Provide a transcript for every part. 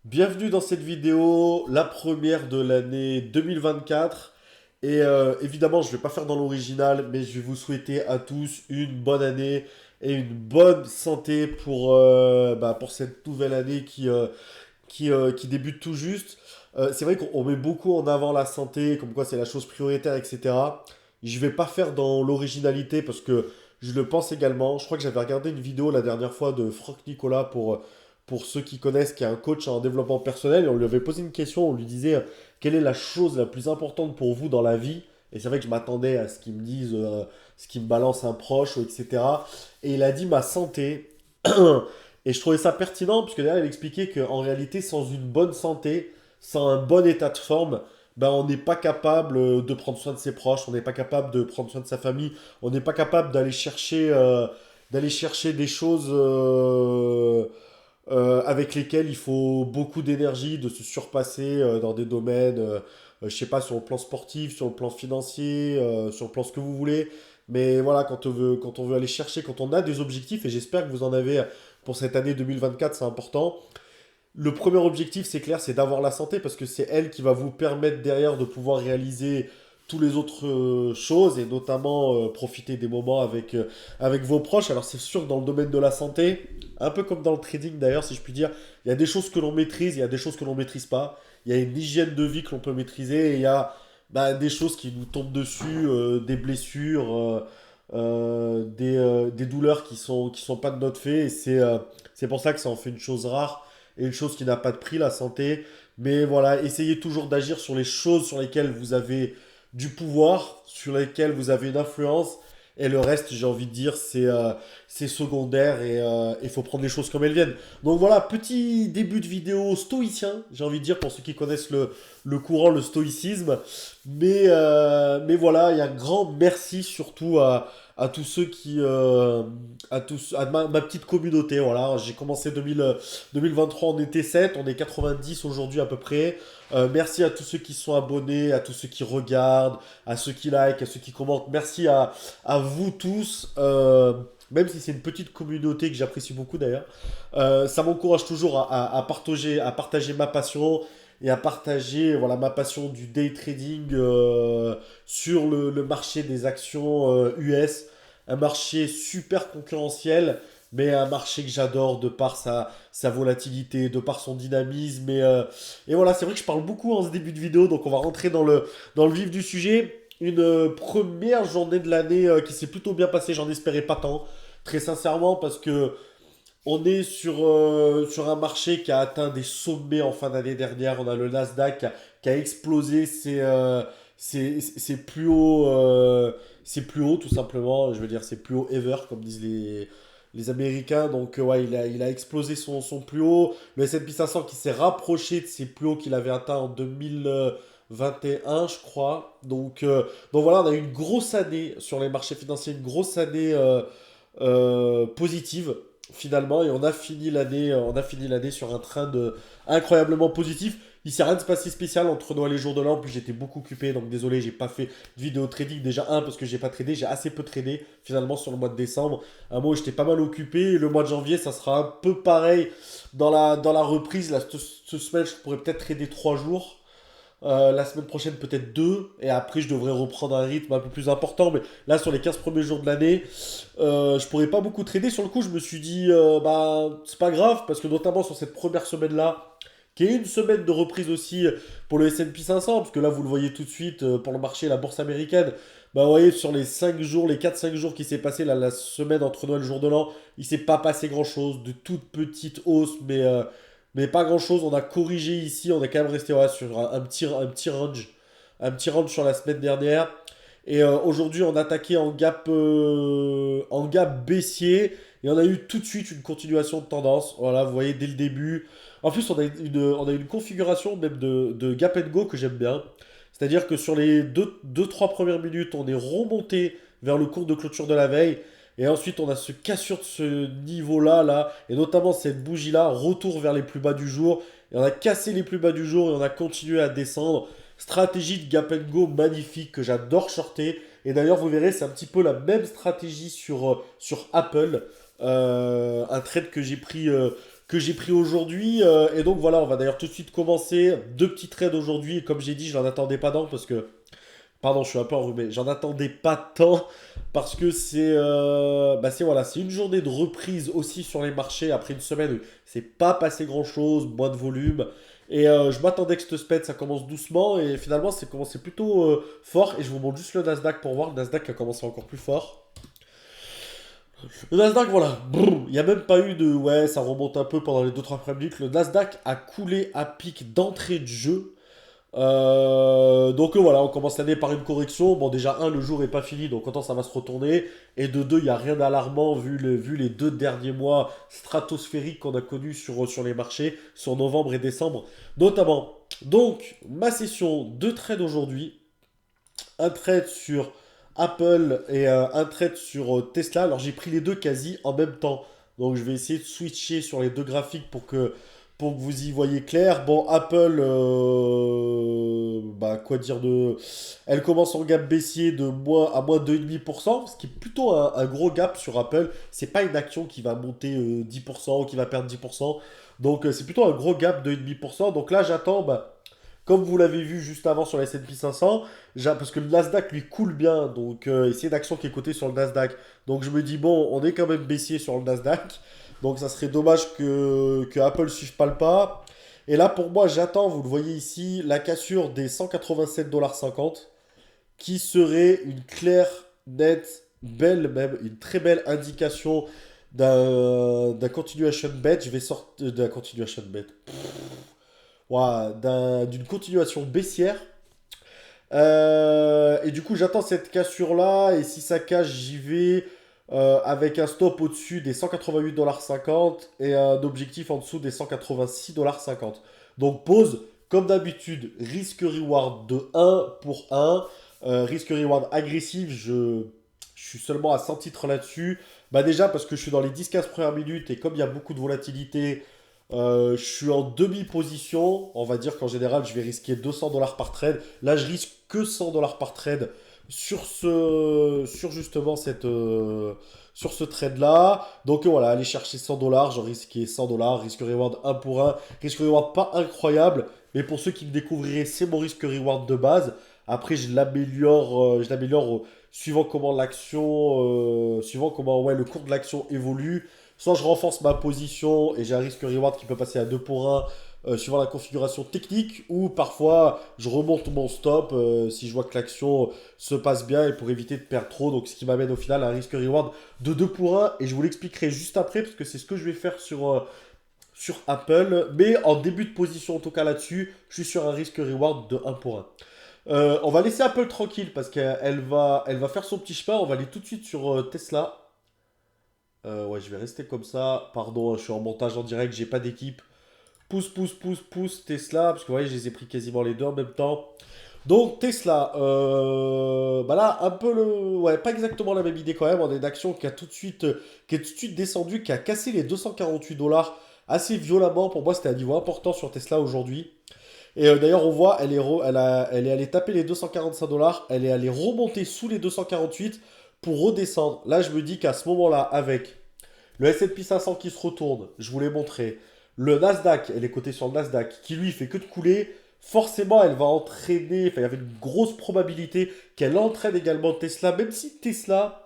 Bienvenue dans cette vidéo, la première de l'année 2024. Et évidemment, je ne vais pas faire dans l'original, mais je vais vous souhaiter à tous une bonne année et une bonne santé pour cette nouvelle année qui débute tout juste. C'est vrai qu'on met beaucoup en avant la santé, comme quoi c'est la chose prioritaire, etc. Je ne vais pas faire dans l'originalité parce que je le pense également. Je crois que j'avais regardé une vidéo la dernière fois de Franck Nicolas pour ceux qui connaissent, qui est un coach en développement personnel. Et on lui avait posé une question, on lui disait quelle est la chose la plus importante pour vous dans la vie. Et c'est vrai que je m'attendais à ce qu'il me dise, ce qu'il me balance un proche, etc. Et il a dit ma santé. Et je trouvais ça pertinent, parce que derrière, il expliquait qu'en réalité, sans une bonne santé, sans un bon état de forme, ben, on n'est pas capable de prendre soin de ses proches, on n'est pas capable de prendre soin de sa famille, on n'est pas capable d'aller chercher des choses avec lesquelles il faut beaucoup d'énergie, de se surpasser dans des domaines, je sais pas, sur le plan sportif, sur le plan financier, sur le plan ce que vous voulez. Mais voilà, quand on veut aller chercher, quand on a des objectifs, et j'espère que vous en avez pour cette année 2024, c'est important. Le premier objectif, c'est clair, c'est d'avoir la santé parce que c'est elle qui va vous permettre derrière de pouvoir réaliser tous les autres choses et notamment profiter des moments avec vos proches. Alors c'est sûr que dans le domaine de la santé, un peu comme dans le trading d'ailleurs, si je puis dire, il y a des choses que l'on maîtrise, il y a des choses que l'on maîtrise pas. Il y a une hygiène de vie que l'on peut maîtriser et il y a des choses qui nous tombent dessus, des blessures, des douleurs qui sont pas de notre fait. Et c'est pour ça que ça en fait une chose rare et une chose qui n'a pas de prix, la santé. Mais voilà, essayez toujours d'agir sur les choses sur lesquelles vous avez du pouvoir, sur lesquelles vous avez une influence. Et le reste, j'ai envie de dire, c'est secondaire et il faut prendre les choses comme elles viennent. Donc voilà, petit début de vidéo stoïcien, j'ai envie de dire, pour ceux qui connaissent le courant, le stoïcisme. Mais voilà, il y a un grand merci surtout à tous ceux à ma petite communauté. Voilà, j'ai commencé 2023, on était 7, on est 90 aujourd'hui à peu près. Merci à tous ceux qui sont abonnés, à tous ceux qui regardent, à ceux qui like, à ceux qui commentent. Merci à vous tous. Même si c'est une petite communauté que j'apprécie beaucoup d'ailleurs, ça m'encourage toujours à partager ma passion et à partager voilà, ma passion du day trading sur le marché des actions US. Un marché super concurrentiel, mais un marché que j'adore de par sa volatilité, de par son dynamisme. Et voilà, c'est vrai que je parle beaucoup en ce début de vidéo, donc on va rentrer dans le vif du sujet. Une première journée de l'année qui s'est plutôt bien passée, j'en espérais pas tant, très sincèrement, parce que on est sur un marché qui a atteint des sommets en fin d'année dernière. On a le Nasdaq qui a explosé ses plus hauts, tout simplement. Je veux dire, ses plus hauts ever, comme disent les Américains. Donc, ouais, il a explosé son plus haut. Le S&P 500 qui s'est rapproché de ses plus hauts qu'il avait atteints en 2021, je crois. Donc voilà, on a eu une grosse année sur les marchés financiers, une grosse année positive finalement et on a fini l'année sur un train de incroyablement positif. Il s'est rien de passé spécial entre Noël et jour de l'an. En plus, j'étais beaucoup occupé, donc désolé, j'ai pas fait de vidéo trading. Déjà, parce que j'ai pas tradé, j'ai assez peu tradé finalement sur le mois de décembre. Un mois où j'étais pas mal occupé. Et le mois de janvier, ça sera un peu pareil dans la reprise. Là, cette semaine, je pourrais peut-être trader 3 jours. La semaine prochaine, peut-être 2. Et après, je devrais reprendre un rythme un peu plus important. Mais là, sur les 15 premiers jours de l'année, je pourrais pas beaucoup trader. Sur le coup, je me suis dit, c'est pas grave. Parce que notamment sur cette première semaine-là, qui est une semaine de reprise aussi pour le S&P 500. Parce que là, vous le voyez tout de suite pour le marché, la bourse américaine. Bah, vous voyez, sur les 5 jours, les 4-5 jours qui s'est passé, la semaine entre Noël et le jour de l'an, il s'est pas passé grand-chose. De toutes petites hausses, mais pas grand chose. On a corrigé ici. On est quand même resté ouais, sur un petit range. Un petit range sur la semaine dernière. Et aujourd'hui, on a attaqué en gap baissier. Et on a eu tout de suite une continuation de tendance. Voilà, vous voyez, dès le début. En plus, on a une configuration même de gap and go que j'aime bien. C'est-à-dire que sur les 2-3 premières minutes, on est remonté vers le cours de clôture de la veille. Et ensuite, on a ce cassure de ce niveau-là, là, et notamment cette bougie-là, retour vers les plus bas du jour. Et on a cassé les plus bas du jour et on a continué à descendre. Stratégie de gap and go magnifique que j'adore shorter. Et d'ailleurs, vous verrez, c'est un petit peu la même stratégie sur Apple. Un trade que j'ai pris que j'ai pris aujourd'hui. Et donc voilà, on va d'ailleurs tout de suite commencer. Deux petits trades aujourd'hui. Et comme j'ai dit, je n'en attendais pas tant parce que... Pardon, je suis un peu enrhumé. J'en attendais pas tant parce que voilà, c'est une journée de reprise aussi sur les marchés après une semaine où c'est pas passé grand-chose, moins de volume. Et je m'attendais que cette semaine ça commence doucement et finalement c'est commencé plutôt fort. Et je vous montre juste le Nasdaq pour voir. Le Nasdaq a commencé encore plus fort. Le Nasdaq, voilà, il n'y a même pas eu de... Ouais, ça remonte un peu pendant les 2-3 premières minutes. Le Nasdaq a coulé à pic d'entrée de jeu. Voilà, on commence l'année par une correction. Bon, déjà, le jour est pas fini, donc autant ça va se retourner. Et de deux, il n'y a rien d'alarmant vu les 2 derniers mois stratosphériques qu'on a connus sur les marchés, sur novembre et décembre, notamment. Donc, ma session de trade aujourd'hui, un trade sur Apple et un trade sur Tesla. Alors, j'ai pris les deux quasi en même temps. Donc, je vais essayer de switcher sur les deux graphiques pour que vous y voyez clair. Bon, Apple, quoi dire de... Elle commence en gap baissier de moins 2,5%, ce qui est plutôt un gros gap sur Apple. C'est pas une action qui va monter 10% ou qui va perdre 10%. Donc, c'est plutôt un gros gap de 1,5%. Donc là, j'attends, comme vous l'avez vu juste avant sur la S&P 500, parce que le Nasdaq lui coule bien, donc c'est une action qui est cotée sur le Nasdaq. Donc je me dis, bon, on est quand même baissier sur le Nasdaq, donc ça serait dommage que Apple ne suive pas le pas. Et là, pour moi, j'attends, vous le voyez ici, la cassure des 187,50 $ qui serait une claire, nette, belle, même une très belle indication d'un continuation bet. Je vais sortir d'un continuation bet. Ouah, d'une continuation baissière. Et du coup, j'attends cette cassure-là. Et si ça casse, j'y vais avec un stop au-dessus des 188,50 $ et un objectif en dessous des 186,50 $. Donc, pause, comme d'habitude, risque-reward de 1 pour 1. Risque-reward agressif, je suis seulement à 100 titres là-dessus. Déjà, parce que je suis dans les 10-15 premières minutes et comme il y a beaucoup de volatilité. Je suis en demi-position. On va dire qu'en général, je vais risquer 200 $ par trade. Là, je risque que 100 $ par trade sur justement sur ce trade-là. Donc voilà, aller chercher 100 $. J'en risquais 100 $. Risque reward 1 pour 1. Risque reward pas incroyable. Mais pour ceux qui me découvriraient, c'est mon risque reward de base. Après, je l'améliore suivant comment suivant comment ouais, le cours de l'action évolue. Soit je renforce ma position et j'ai un risque reward qui peut passer à 2 pour 1 suivant la configuration technique, ou parfois je remonte mon stop si je vois que l'action se passe bien et pour éviter de perdre trop. Donc ce qui m'amène au final à un risque reward de 2 pour 1 et je vous l'expliquerai juste après parce que c'est ce que je vais faire sur Apple. Mais en début de position en tout cas là-dessus, je suis sur un risque reward de 1 pour 1. On va laisser Apple tranquille parce qu'elle va faire son petit chemin. On va aller tout de suite sur Tesla. Ouais, je vais rester comme ça. Pardon, je suis en montage en direct, j'ai pas d'équipe. Pousse, pousse, pousse, pousse, Tesla. Parce que vous voyez, je les ai pris quasiment les deux en même temps. Donc, Tesla. Là, un peu le. Ouais, pas exactement la même idée quand même. On a une action qui est tout de suite descendue, qui a cassé les 248 $ assez violemment. Pour moi, c'était un niveau important sur Tesla aujourd'hui. Et d'ailleurs, on voit, elle est allée taper les 245 $. Elle est allée remonter sous les 248 pour redescendre. Là, je me dis qu'à ce moment-là, avec le S&P 500 qui se retourne, je vous l'ai montré, le Nasdaq, elle est cotée sur le Nasdaq, qui lui fait que de couler, forcément, elle va entraîner, enfin, il y avait une grosse probabilité qu'elle entraîne également Tesla, même si Tesla,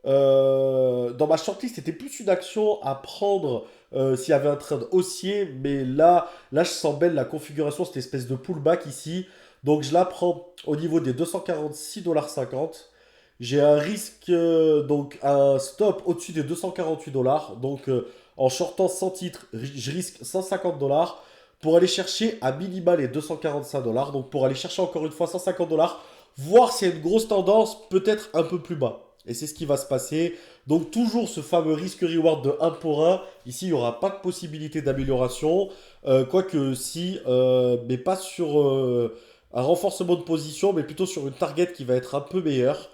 dans ma shortlist, c'était plus une action à prendre s'il y avait un trend haussier, mais là, je sens belle la configuration, cette espèce de pullback ici. Donc, je la prends au niveau des 246,50 $. J'ai un risque, donc un stop au-dessus des 248 $. Donc, en shortant 100 titres, je risque 150 $ pour aller chercher à minima les 245 $. Donc, pour aller chercher encore une fois 150 $, voir s'il y a une grosse tendance, peut-être un peu plus bas. Et c'est ce qui va se passer. Donc toujours ce fameux risque-reward de 1 pour 1. Ici, il n'y aura pas de possibilité d'amélioration. Quoique si, mais pas sur un renforcement de position, mais plutôt sur une target qui va être un peu meilleure.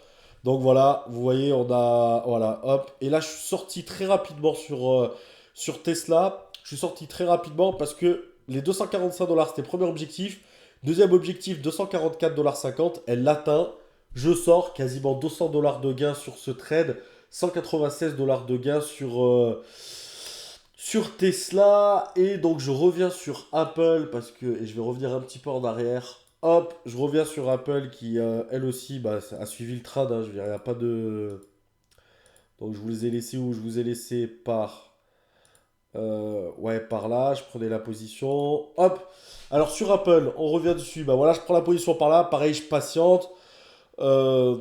Donc voilà, vous voyez, on a... Voilà, hop. Et là, je suis sorti très rapidement sur Tesla. Je suis sorti très rapidement parce que les 245 $, c'était le premier objectif. Deuxième objectif, 244,50 $. Elle l'atteint. Je sors quasiment 200 $ de gain sur ce trade, 196 $ de gain sur Tesla. Et donc je reviens sur Apple parce que, et je vais revenir un petit peu en arrière. Hop, je reviens sur Apple qui, elle aussi, bah, a suivi le trad, hein. Je veux dire, il n'y a pas de... Donc je vous ai laissé où? Je vous ai laissé par... ouais, par là, je prenais la position. Hop. Alors sur Apple, on revient dessus. Bah voilà, je prends la position par là. Pareil, je patiente. Euh,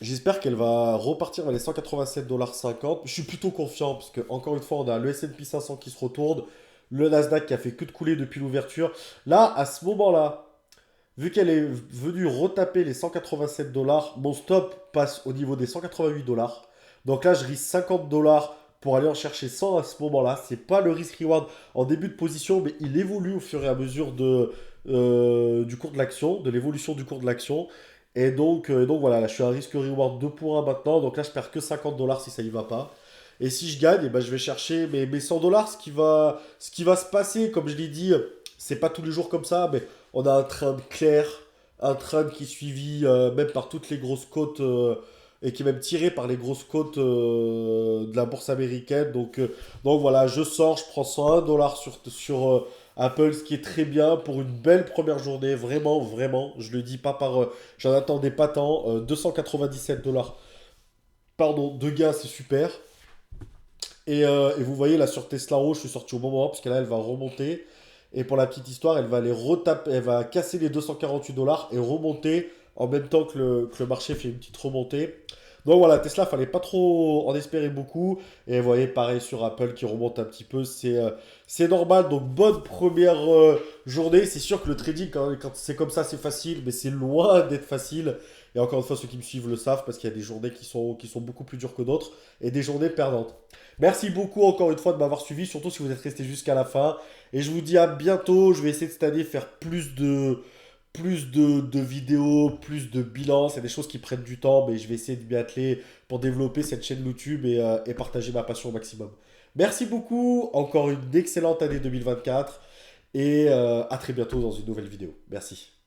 J'espère qu'elle va repartir vers les 187,50 $. Je suis plutôt confiant parce que, encore une fois, on a le S&P 500 qui se retourne, le Nasdaq qui a fait que de couler depuis l'ouverture. Là, à ce moment-là, vu qu'elle est venue retaper les 187 $, mon stop passe au niveau des 188 $. Donc là, je risque 50 $ pour aller en chercher 100 à ce moment-là. C'est pas le risk-reward en début de position, mais il évolue au fur et à mesure du cours de l'action, de l'évolution du cours de l'action. Et donc voilà, là, je suis à risque-reward 2 pour 1 maintenant. Donc là, je perds que 50 $ si ça y va pas. Et si je gagne, eh ben, je vais chercher mes 100 $. Ce qui va se passer, comme je l'ai dit, c'est pas tous les jours comme ça, mais on a un trend clair, un trend qui est suivi même par toutes les grosses côtes et qui est même tiré par les grosses côtes de la bourse américaine. Donc voilà, je sors, je prends 101 $ sur Apple, ce qui est très bien pour une belle première journée. Vraiment, vraiment, je le dis pas par... j'en attendais pas tant. 297 $ pardon, de gains, c'est super. Et vous voyez là sur Tesla Row, je suis sorti au bon moment parce que là elle va remonter. Et pour la petite histoire, elle va les retaper, elle va casser les 248 $ et remonter en même temps que le marché fait une petite remontée. Donc voilà, Tesla, fallait pas trop en espérer beaucoup. Et vous voyez, pareil sur Apple qui remonte un petit peu, c'est normal. Donc bonne première journée. C'est sûr que le trading, quand c'est comme ça, c'est facile, mais c'est loin d'être facile. Et encore une fois, ceux qui me suivent le savent parce qu'il y a des journées qui sont beaucoup plus dures que d'autres et des journées perdantes. Merci beaucoup encore une fois de m'avoir suivi, surtout si vous êtes resté jusqu'à la fin. Et je vous dis à bientôt. Je vais essayer de cette année faire plus de vidéos, plus de bilans. C'est des choses qui prennent du temps, mais je vais essayer de m'y atteler pour développer cette chaîne YouTube et partager ma passion au maximum. Merci beaucoup. Encore une excellente année 2024. Et à très bientôt dans une nouvelle vidéo. Merci.